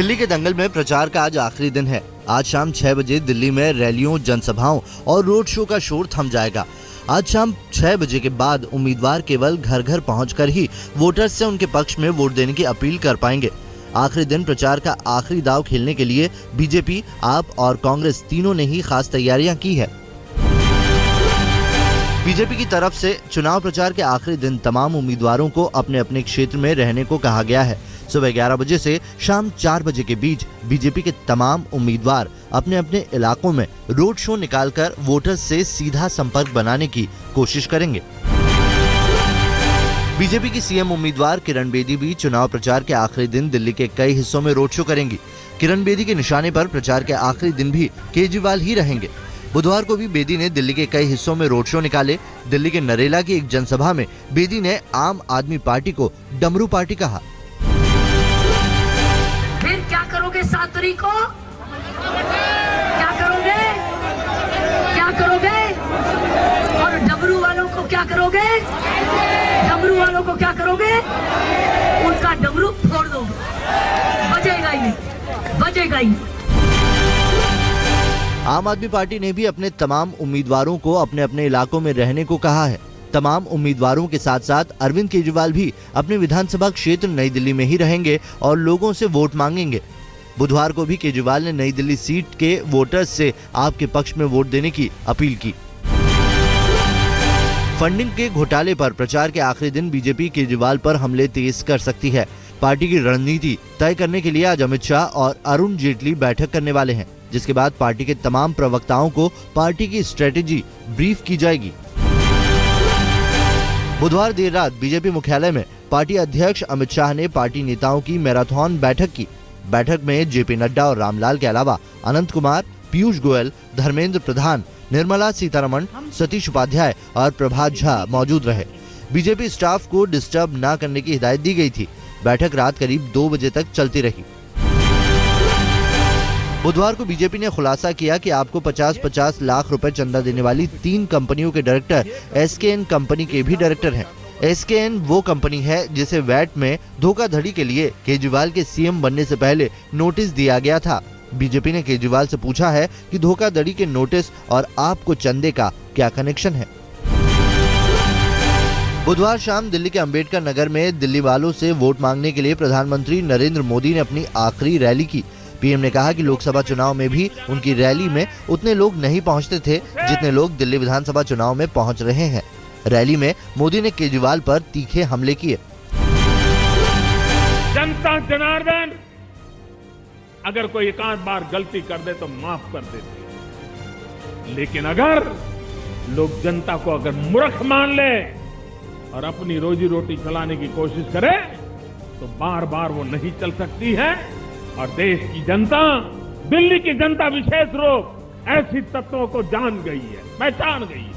दिल्ली के दंगल में प्रचार का आज आखिरी दिन है। आज शाम 6 बजे दिल्ली में रैलियों, जनसभाओं और रोड शो का शोर थम जाएगा। आज शाम 6 बजे के बाद उम्मीदवार केवल घर घर पहुंचकर ही वोटर्स से उनके पक्ष में वोट देने की अपील कर पाएंगे। आखिरी दिन प्रचार का आखिरी दांव खेलने के लिए बीजेपी, आप और कांग्रेस तीनों ने ही खास तैयारियां की है। बीजेपी की तरफ से चुनाव प्रचार के आखिरी दिन तमाम उम्मीदवारों को अपने अपने क्षेत्र में रहने को कहा गया है। सुबह 11 बजे से शाम 4 बजे के बीच बीजेपी के तमाम उम्मीदवार अपने अपने इलाकों में रोड शो निकालकर वोटर्स से सीधा संपर्क बनाने की कोशिश करेंगे। बीजेपी की सीएम उम्मीदवार किरण बेदी भी चुनाव प्रचार के आखिरी दिन दिल्ली के कई हिस्सों में रोड शो करेंगी। किरण बेदी के निशाने पर प्रचार के आखिरी दिन भी केजरीवाल ही रहेंगे। बुधवार को भी बेदी ने दिल्ली के कई हिस्सों में रोड शो निकाले। दिल्ली के नरेला की एक जनसभा में बेदी ने आम आदमी पार्टी को डमरू पार्टी कहा। फिर क्या करोगे 7 तारीख को? क्या करोगे? क्या करोगे? और डमरू वालों को क्या करोगे? डमरू वालों को क्या करोगे? उनका डमरू फोड़ दोगे। बजेगा ही नहीं, बजेगा ही नहीं। आम आदमी पार्टी ने भी अपने तमाम उम्मीदवारों को अपने अपने इलाकों में रहने को कहा है। तमाम उम्मीदवारों के साथ साथ अरविंद केजरीवाल भी अपने विधानसभा क्षेत्र नई दिल्ली में ही रहेंगे और लोगों से वोट मांगेंगे। बुधवार को भी केजरीवाल ने नई दिल्ली सीट के वोटर्स से आपके पक्ष में वोट देने की अपील की। फंडिंग के घोटाले पर प्रचार के आखिरी दिन बीजेपी केजरीवाल पर हमले तेज कर सकती है। पार्टी की रणनीति तय करने के लिए आज अमित शाह और अरुण जेटली बैठक करने वाले हैं, जिसके बाद पार्टी के तमाम प्रवक्ताओं को पार्टी की स्ट्रेटेजी ब्रीफ की जाएगी। बुधवार देर रात बीजेपी मुख्यालय में पार्टी अध्यक्ष अमित शाह ने पार्टी नेताओं की मैराथन बैठक की। बैठक में जेपी नड्डा और रामलाल के अलावा अनंत कुमार, पीयूष गोयल, धर्मेंद्र प्रधान, निर्मला सीतारमण, सतीश उपाध्याय और प्रभात झा मौजूद रहे। बीजेपी स्टाफ को डिस्टर्ब न करने की हिदायत दी गई थी। बैठक रात करीब 2 बजे तक चलती रही। बुधवार को बीजेपी ने खुलासा किया कि आपको 50-50 लाख रुपए चंदा देने वाली 3 कंपनियों के डायरेक्टर एसकेएन कंपनी के भी डायरेक्टर हैं। एसकेएन वो कंपनी है जिसे वैट में धोखाधड़ी के लिए केजरीवाल के सीएम बनने से पहले नोटिस दिया गया था। बीजेपी ने केजरीवाल से पूछा है कि धोखाधड़ी के नोटिस और आपको चंदे का क्या कनेक्शन है। बुधवार शाम दिल्ली के अंबेडकर नगर में दिल्ली वालों से वोट मांगने के लिए प्रधानमंत्री नरेंद्र मोदी ने अपनी आखिरी रैली की। पीएम ने कहा कि लोकसभा चुनाव में भी उनकी रैली में उतने लोग नहीं पहुंचते थे जितने लोग दिल्ली विधानसभा चुनाव में पहुंच रहे हैं। रैली में मोदी ने केजरीवाल पर तीखे हमले किए। जनता जनार्दन अगर कोई एक आध बार गलती कर दे तो माफ कर देती, लेकिन अगर लोग जनता को अगर मूर्ख मान ले और अपनी रोजी रोटी चलाने की कोशिश करे तो बार बार वो नहीं चल सकती है। और देश की जनता, दिल्ली की जनता विशेष रूप ऐसी तत्वों को जान गई है, पहचान गई है।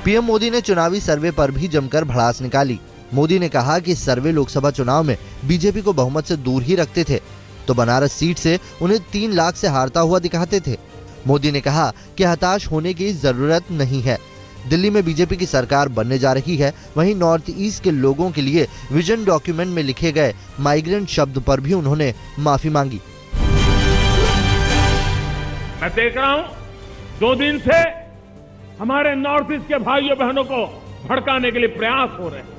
पीएम मोदी ने चुनावी सर्वे पर भी जमकर भड़ास निकाली। मोदी ने कहा कि सर्वे लोकसभा चुनाव में बीजेपी को बहुमत से दूर ही रखते थे तो बनारस सीट से उन्हें 3 लाख से हारता हुआ दिखाते थे। मोदी ने कहा कि हताश होने की जरूरत नहीं है। दिल्ली में बीजेपी की सरकार बनने जा रही है। वहीं नॉर्थ ईस्ट के लोगों के लिए विजन डॉक्यूमेंट में लिखे गए माइग्रेंट शब्द पर भी उन्होंने माफी मांगी। मैं देख रहा हूं 2 दिन से हमारे नॉर्थ ईस्ट के भाइयों बहनों को भड़काने के लिए प्रयास हो रहे हैं।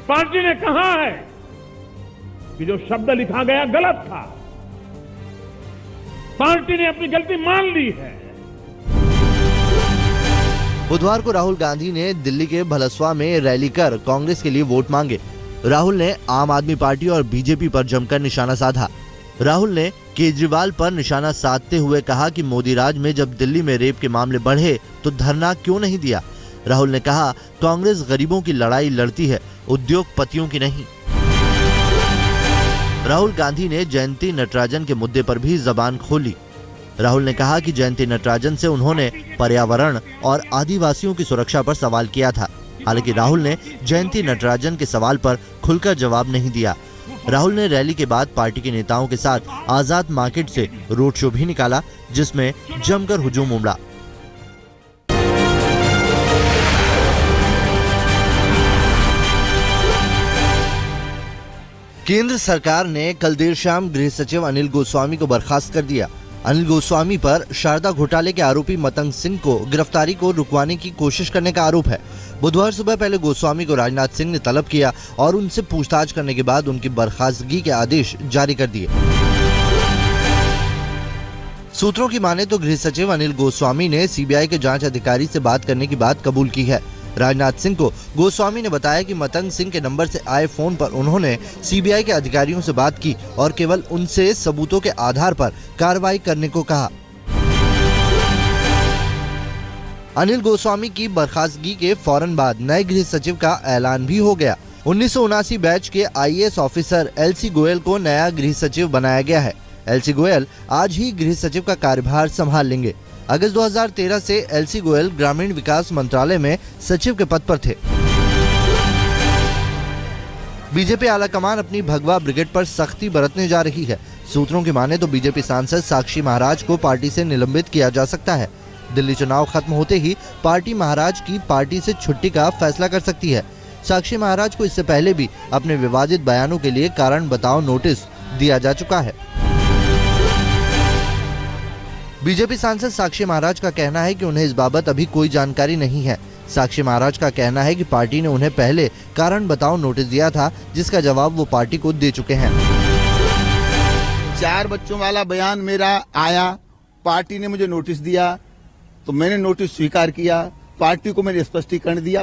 पार्टी ने कहा है कि जो शब्द लिखा गया गलत था। पार्टी ने अपनी गलती मान ली है। बुधवार को राहुल गांधी ने दिल्ली के भलसवा में रैली कर कांग्रेस के लिए वोट मांगे। राहुल ने आम आदमी पार्टी और बीजेपी पर जमकर निशाना साधा। राहुल ने केजरीवाल पर निशाना साधते हुए कहा कि मोदी राज में जब दिल्ली में रेप के मामले बढ़े तो धरना क्यों नहीं दिया। राहुल ने कहा कांग्रेस गरीबों की लड़ाई लड़ती है, उद्योगपतियों की नहीं। राहुल गांधी ने जयंती नटराजन के मुद्दे पर भी जबान खोली। राहुल ने कहा कि जयंती नटराजन से उन्होंने पर्यावरण और आदिवासियों की सुरक्षा पर सवाल किया था। हालांकि राहुल ने जयंती नटराजन के सवाल पर खुलकर जवाब नहीं दिया। राहुल ने रैली के बाद पार्टी के नेताओं के साथ आजाद मार्केट से रोड शो भी निकाला, जिसमें जमकर हुजूम उमड़ा। केंद्र सरकार ने कल देर शाम गृह सचिव अनिल गोस्वामी को बर्खास्त कर दिया। अनिल गोस्वामी पर शारदा घोटाले के आरोपी मतंग सिंह को गिरफ्तारी को रुकवाने की कोशिश करने का आरोप है। बुधवार सुबह पहले गोस्वामी को राजनाथ सिंह ने तलब किया और उनसे पूछताछ करने के बाद उनकी बर्खास्तगी के आदेश जारी कर दिए। सूत्रों की माने तो गृह सचिव अनिल गोस्वामी ने सीबीआई के जांच अधिकारी से बात करने की बात कबूल की है। राजनाथ सिंह को गोस्वामी ने बताया कि मतंग सिंह के नंबर से आए फोन पर उन्होंने सीबीआई के अधिकारियों से बात की और केवल उनसे सबूतों के आधार पर कार्रवाई करने को कहा। अनिल गोस्वामी की बर्खास्तगी के फौरन बाद नए गृह सचिव का ऐलान भी हो गया। 1979 बैच के आईएएस ऑफिसर एलसी गोयल को नया गृह सचिव बनाया गया है। एलसी गोयल आज ही गृह सचिव का कार्यभार संभाल लेंगे। अगस्त 2013 से एलसी गोयल ग्रामीण विकास मंत्रालय में सचिव के पद पर थे। बीजेपी आलाकमान अपनी भगवा ब्रिगेड पर सख्ती बरतने जा रही है। सूत्रों की माने तो बीजेपी सांसद साक्षी महाराज को पार्टी से निलंबित किया जा सकता है। दिल्ली चुनाव खत्म होते ही पार्टी महाराज की पार्टी से छुट्टी का फैसला कर सकती है। साक्षी महाराज को इससे पहले भी अपने विवादित बयानों के लिए कारण बताओ नोटिस दिया जा चुका है। बीजेपी सांसद साक्षी महाराज का कहना है कि उन्हें इस बाबत अभी कोई जानकारी नहीं है। साक्षी महाराज का कहना है कि पार्टी ने उन्हें पहले कारण बताओ नोटिस दिया था, जिसका जवाब वो पार्टी को दे चुके हैं। 4 बच्चों वाला बयान मेरा आया, पार्टी ने मुझे नोटिस दिया तो मैंने नोटिस स्वीकार किया, पार्टी को मैंने स्पष्टीकरण दिया।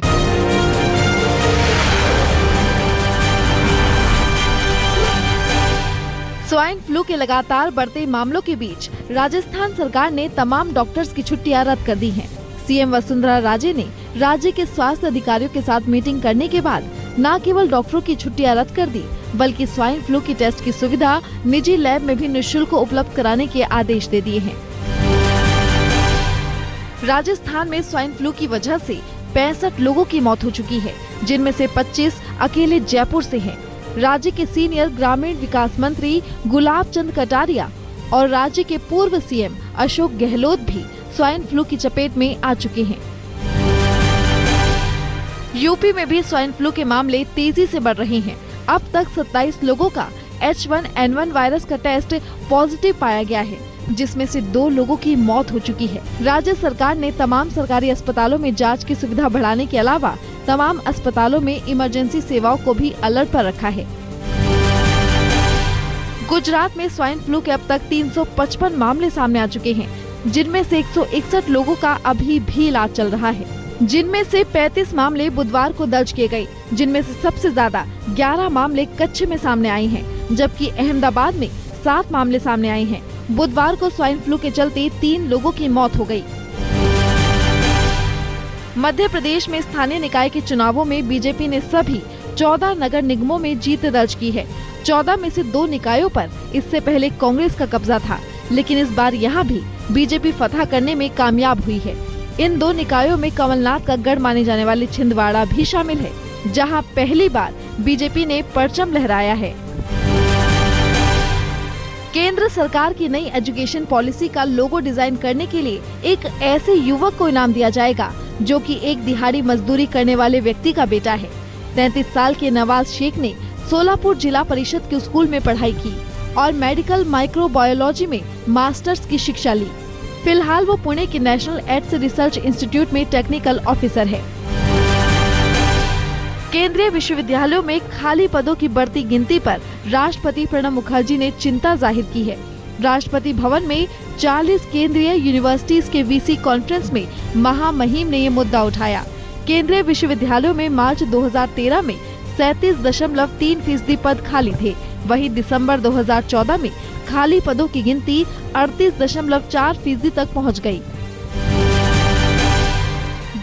स्वाइन फ्लू के लगातार बढ़ते मामलों के बीच राजस्थान सरकार ने तमाम डॉक्टर्स की छुट्टियां रद्द कर दी हैं। सीएम वसुंधरा राजे ने राज्य के स्वास्थ्य अधिकारियों के साथ मीटिंग करने के बाद न केवल डॉक्टरों की छुट्टियां रद्द कर दी, बल्कि स्वाइन फ्लू की टेस्ट की सुविधा निजी लैब में भी निःशुल्क उपलब्ध कराने के आदेश दे दिए हैं। राजस्थान में स्वाइन फ्लू की वजह से 65 लोगों की मौत हो चुकी है, जिनमें से 25 अकेले जयपुर से हैं। राज्य के सीनियर ग्रामीण विकास मंत्री गुलाब चंद कटारिया और राज्य के पूर्व सीएम अशोक गहलोत भी स्वाइन फ्लू की चपेट में आ चुके हैं। यूपी में भी स्वाइन फ्लू के मामले तेजी से बढ़ रहे हैं। अब तक 27 लोगों का H1N1 वायरस का टेस्ट पॉजिटिव पाया गया है, जिसमें से 2 लोगों की मौत हो चुकी है। राज्य सरकार ने तमाम सरकारी अस्पतालों में जांच की सुविधा बढ़ाने के अलावा तमाम अस्पतालों में इमरजेंसी सेवाओं को भी अलर्ट पर रखा है। गुजरात में स्वाइन फ्लू के अब तक 355 मामले सामने आ चुके हैं, जिनमें से 161 लोगों का अभी भी इलाज चल रहा है, जिनमें से 35 मामले बुधवार को दर्ज किए गए, जिनमें से सबसे ज्यादा 11 मामले कच्छ में सामने आए हैं, जबकि अहमदाबाद में 7 मामले सामने आए हैं। बुधवार को स्वाइन फ्लू के चलते 3 लोगों की मौत हो गई। मध्य प्रदेश में स्थानीय निकाय के चुनावों में बीजेपी ने सभी 14 नगर निगमों में जीत दर्ज की है। 14 में से 2 निकायों पर इससे पहले कांग्रेस का कब्जा था, लेकिन इस बार यहां भी बीजेपी फतह करने में कामयाब हुई है। इन 2 निकायों में कमलनाथ का गढ़ माने जाने वाले छिंदवाड़ा भी शामिल है, जहां पहली बार बीजेपी ने परचम लहराया है। केंद्र सरकार की नई एजुकेशन पॉलिसी का लोगो डिजाइन करने के लिए एक ऐसे युवक को इनाम दिया जाएगा जो कि एक दिहाड़ी मजदूरी करने वाले व्यक्ति का बेटा है। 33 साल के नवाज शेख ने सोलापुर जिला परिषद के स्कूल में पढ़ाई की और मेडिकल माइक्रोबायोलॉजी में मास्टर्स की शिक्षा ली। फिलहाल वो पुणे के नेशनल एड्स रिसर्च इंस्टीट्यूट में टेक्निकल ऑफिसर है। केंद्रीय विश्वविद्यालयों में खाली पदों की बढ़ती गिनती पर राष्ट्रपति प्रणब मुखर्जी ने चिंता जाहिर की है। राष्ट्रपति भवन में 40 केंद्रीय यूनिवर्सिटीज के वीसी कॉन्फ्रेंस में महामहिम ने ये मुद्दा उठाया। केंद्रीय विश्वविद्यालयों में मार्च 2013 में 37.3% पद खाली थे। वहीं दिसंबर 2014 में खाली पदों की गिनती 38.4% तक पहुंच गई।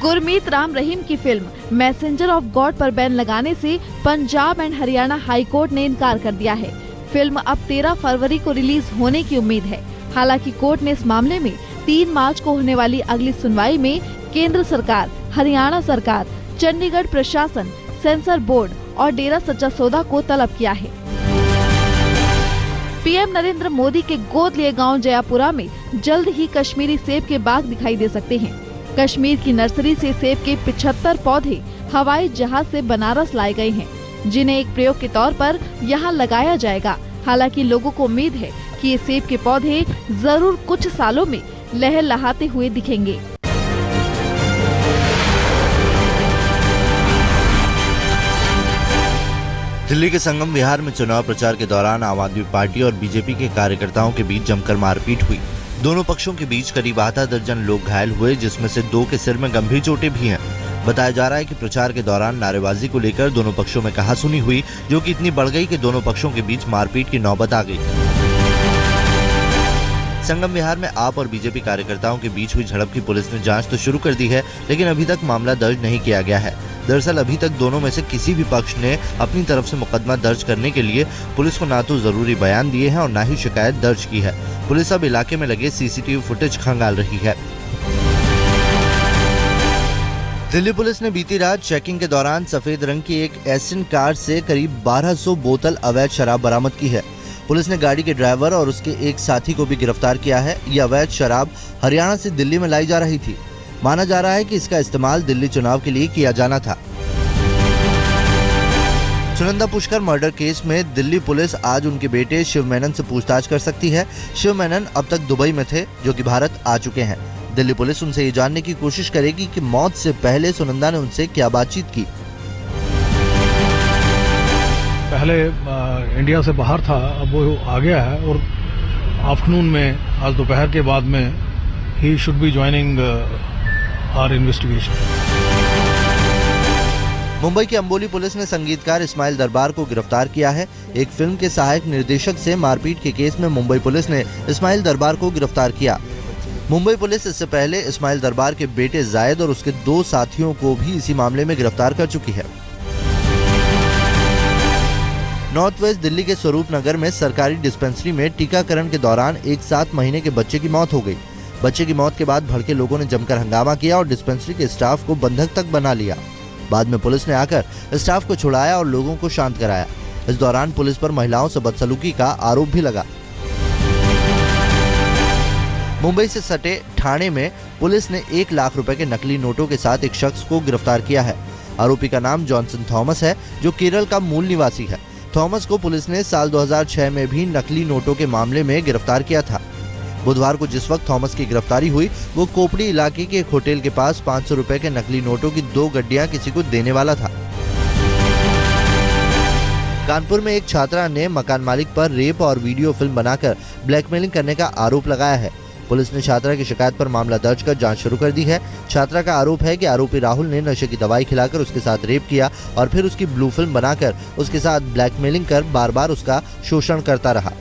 गुरमीत राम रहीम की फिल्म मैसेंजर ऑफ गॉड पर बैन लगाने से Punjab and Haryana high court ने इनकार कर दिया है। फिल्म अब 13 फरवरी को रिलीज होने की उम्मीद है। हालांकि कोर्ट ने इस मामले में 3 मार्च को होने वाली अगली सुनवाई में केंद्र सरकार, हरियाणा सरकार, चंडीगढ़ प्रशासन, सेंसर बोर्ड और डेरा सच्चा सौदा को तलब किया है। पीएम नरेंद्र मोदी के गोद लिए गांव जयापुरा में जल्द ही कश्मीरी सेब के बाग दिखाई दे सकते हैं। कश्मीर की नर्सरी से सेब के 75 पौधे हवाई जहाज से बनारस लाए गए हैं। जिन्हें एक प्रयोग के तौर पर यहाँ लगाया जाएगा। हालांकि लोगों को उम्मीद है कि ये सेब के पौधे जरूर कुछ सालों में लहलहाते हुए दिखेंगे। दिल्ली के संगम विहार में चुनाव प्रचार के दौरान आम आदमी पार्टी और बीजेपी के कार्यकर्ताओं के बीच जमकर मारपीट हुई। दोनों पक्षों के बीच करीब आधा दर्जन लोग घायल हुए, जिसमें से 2 के सिर में गंभीर चोटें भी हैं। बताया जा रहा है कि प्रचार के दौरान नारेबाजी को लेकर दोनों पक्षों में कहासुनी हुई, जो कि इतनी बढ़ गई कि दोनों पक्षों के बीच मारपीट की नौबत आ गई। संगम विहार में आप और बीजेपी कार्यकर्ताओं के बीच हुई झड़प की पुलिस ने जांच तो शुरू कर दी है, लेकिन अभी तक मामला दर्ज नहीं किया गया है। दरअसल अभी तक दोनों में से किसी भी पक्ष ने अपनी तरफ से मुकदमा दर्ज करने के लिए पुलिस को ना तो जरूरी बयान दिए हैं और ना ही शिकायत दर्ज की है। पुलिस अब इलाके में लगे सीसीटीवी फुटेज खंगाल रही है। दिल्ली पुलिस ने बीती रात चेकिंग के दौरान सफेद रंग की एक एसिन कार से करीब 1200 बोतल अवैध शराब बरामद की है। पुलिस ने गाड़ी के ड्राइवर और उसके एक साथी को भी गिरफ्तार किया है। ये अवैध शराब हरियाणा से दिल्ली में लाई जा रही थी। माना जा रहा है कि इसका इस्तेमाल दिल्ली चुनाव के लिए किया जाना था। सुनंदा पुष्कर मर्डर केस में दिल्ली पुलिस आज उनके बेटे शिव मेनन से पूछताछ कर सकती है। शिव मेनन अब तक दुबई में थे, जो कि भारत आ चुके हैं। दिल्ली पुलिस उनसे ये जानने की कोशिश करेगी कि मौत से पहले सुनंदा ने उनसे क्या बातचीत की। पहले इंडिया से बाहर था, अब वो आ गया है और आफ्टरनून में आज दोपहर के बाद में he should be joining our investigation. Mumbai की अंबोली पुलिस ने संगीतकार इस्माइल दरबार को गिरफ्तार किया है। एक फिल्म के सहायक निर्देशक से मारपीट के केस में मुंबई पुलिस ने इस्माइल दरबार को गिरफ्तार किया। मुंबई पुलिस इससे पहले इस्माइल दरबार के बेटे जायद और उसके 2 साथियों को भी इसी मामले में गिरफ्तार कर चुकी है। नॉर्थ वेस्ट दिल्ली के स्वरूप नगर में सरकारी डिस्पेंसरी में टीकाकरण के दौरान एक 7 महीने के बच्चे की मौत हो गई। बच्चे की मौत के बाद भड़के लोगों ने जमकर हंगामा किया और डिस्पेंसरी के स्टाफ को बंधक तक बना लिया। बाद में पुलिस ने आकर स्टाफ को छुड़ाया और लोगों को शांत कराया। इस दौरान पुलिस पर महिलाओं से बदसलूकी का आरोप भी लगा। मुंबई से सटे ठाणे में पुलिस ने 1 लाख रुपए के नकली नोटों के साथ एक शख्स को गिरफ्तार किया है। आरोपी का नाम जॉनसन थॉमस है, जो केरल का मूल निवासी है। थॉमस को पुलिस ने साल 2006 में भी नकली नोटों के मामले में गिरफ्तार किया था। बुधवार को जिस वक्त थॉमस की गिरफ्तारी हुई, वो कोपड़ी इलाके के एक होटल के पास 500 रुपए के नकली नोटों की 2 गड्डियां किसी को देने वाला था। कानपुर में एक छात्रा ने मकान मालिक पर रेप और वीडियो फिल्म बनाकर ब्लैकमेलिंग करने का आरोप लगाया है। पुलिस ने छात्रा की शिकायत पर मामला दर्ज कर जांच शुरू कर दी है। छात्रा का आरोप है कि आरोपी राहुल ने नशे की दवाई खिलाकर उसके साथ रेप किया और फिर उसकी ब्लू फिल्म बनाकर उसके साथ ब्लैकमेलिंग कर बार बार उसका शोषण करता रहा।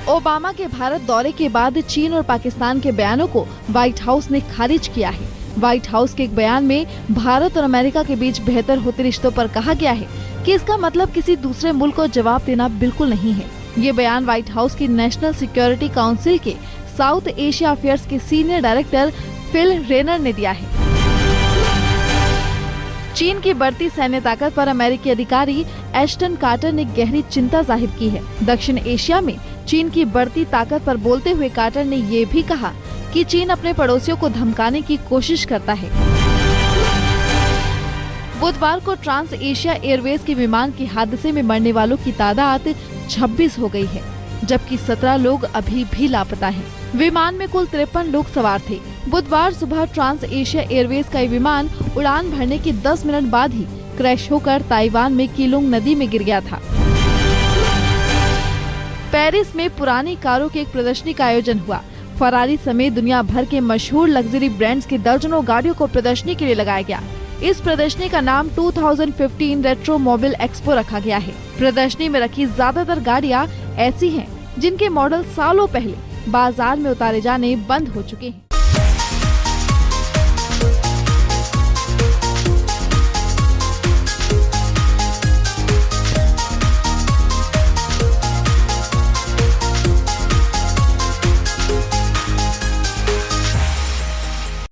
ओबामा के भारत दौरे के बाद चीन और पाकिस्तान के बयानों को व्हाइट हाउस ने खारिज किया है। व्हाइट हाउस के एक बयान में भारत और अमेरिका के बीच बेहतर होते रिश्तों पर कहा गया है कि इसका मतलब किसी दूसरे मुल्क को जवाब देना बिल्कुल नहीं है। ये बयान व्हाइट हाउस की नेशनल सिक्योरिटी काउंसिल के साउथ एशिया अफेयर्स के सीनियर डायरेक्टर फिल रेनर ने दिया है। चीन की बढ़ती सैन्य ताकत पर अमेरिकी अधिकारी एश्टन कार्टर ने गहरी चिंता जाहिर की है। दक्षिण एशिया में चीन की बढ़ती ताकत पर बोलते हुए कार्टर ने ये भी कहा कि चीन अपने पड़ोसियों को धमकाने की कोशिश करता है। बुधवार को ट्रांस एशिया एयरवेज के विमान के हादसे में मरने वालों की तादाद 26 हो गई है, जबकि 17 लोग अभी भी लापता हैं। विमान में कुल 53 लोग सवार थे। बुधवार सुबह ट्रांस एशिया एयरवेज का विमान उड़ान भरने के 10 मिनट बाद ही क्रैश होकर ताइवान में कीलुंग नदी में गिर गया था। पेरिस में पुरानी कारों की एक प्रदर्शनी का आयोजन हुआ। फरारी समेत दुनिया भर के मशहूर लग्जरी ब्रांड्स की दर्जनों गाड़ियों को प्रदर्शनी के लिए लगाया गया। इस प्रदर्शनी का नाम 2015 रेट्रो मोबाइल एक्सपो रखा गया है। प्रदर्शनी में रखी ज्यादातर गाड़ियां ऐसी हैं जिनके मॉडल सालों पहले बाजार में उतारे जाने बंद हो चुके हैं।